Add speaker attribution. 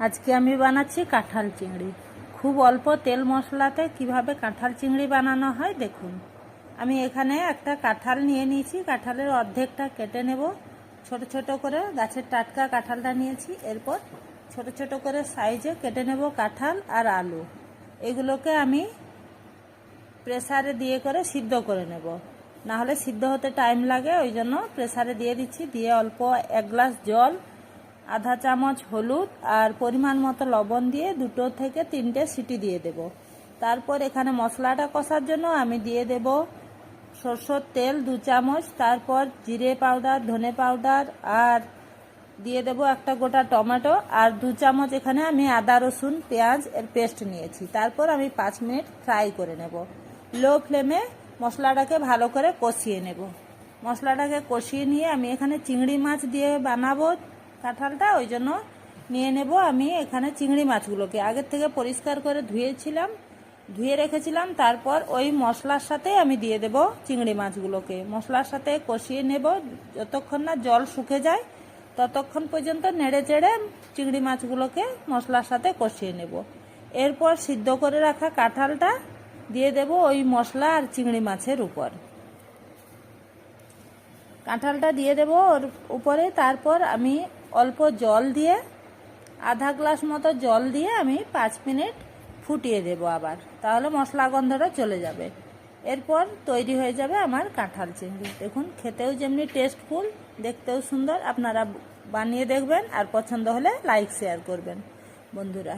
Speaker 1: আজকে আমি বানাচ্ছি কাঁঠাল চিংড়ি। খুব অল্প তেল মশলাতে কিভাবে কাঁঠাল চিংড়ি বানানো হয় দেখুন। আমি এখানে একটা কাঁঠাল নিয়ে নিয়েছি, কাঁঠালের অর্ধেকটা কেটে নেব ছোট ছোট করে। গাছের টাটকা কাঁঠালটা নিয়েছি। এরপর ছোট ছোট করে সাইজে কেটে নেব কাঁঠাল আর আলু। এগুলোকে আমি প্রেসারে দিয়ে করে সিদ্ধ করে নেব, না হলে সিদ্ধ হতে টাইম লাগে, ওই জন্য প্রেসারে দিয়ে দিচ্ছি। দিয়ে অল্প 1 গ্লাস জল, আধা চামচ হলুদ আর পরিমাণ মতো লবণ দিয়ে 2 থেকে 3টে সিটি দিয়ে দেব। তারপর এখানে মশলাটা কষার জন্য আমি দিয়ে দেব সরষের তেল 2 চামচ, তারপর জিরে পাউডার, ধনে পাউডার, আর দিয়ে দেব একটা গোটা টমেটো, আর 2 চামচ এখানে আমি আদা রসুন পেঁয়াজ এর পেস্ট নিয়েছি। তারপর আমি 5 মিনিট ফ্রাই করে নেব। লো ফ্লেমে মশলাটাকে ভালো করে কষিয়ে নেব। মশলাটাকে কষিয়ে নিয়ে আমি এখানে চিংড়ি মাছ দিয়ে বানাবো কাঁঠালটা, ওই জন্য নিয়ে নেব আমি এখানে চিংড়ি মাছগুলোকে আগের থেকে পরিষ্কার করে ধুয়ে রেখেছিলাম। তারপর ওই মশলার সাথে আমি দিয়ে দেব চিংড়ি মাছগুলোকে। মশলার সাথে কষিয়ে নেব যতক্ষণ না জল শুকে যায়, ততক্ষণ পর্যন্ত নেড়ে চেড়ে চিংড়ি মাছগুলোকে মশলার সাথে কষিয়ে নেব। এরপর সিদ্ধ করে রাখা কাঁঠালটা দিয়ে দেব ওই মশলা আর চিংড়ি মাছের উপর। কাঁঠালটা দিয়ে দেব ওর উপরে। তারপর আমি অল্প জল দিয়ে, আধা গ্লাস মতো জল দিয়ে আমি 5 মিনিট ফুটিয়ে দেব আবার, তাহলে মশলা গন্ধটা চলে যাবে। এরপর তৈরি হয়ে যাবে আমার কাঁঠাল চিংড়ি। দেখুন, খেতেও যেমনি টেস্টফুল, দেখতেও সুন্দর। আপনারা বানিয়ে দেখবেন, আর পছন্দ হলে লাইক শেয়ার করবেন বন্ধুরা।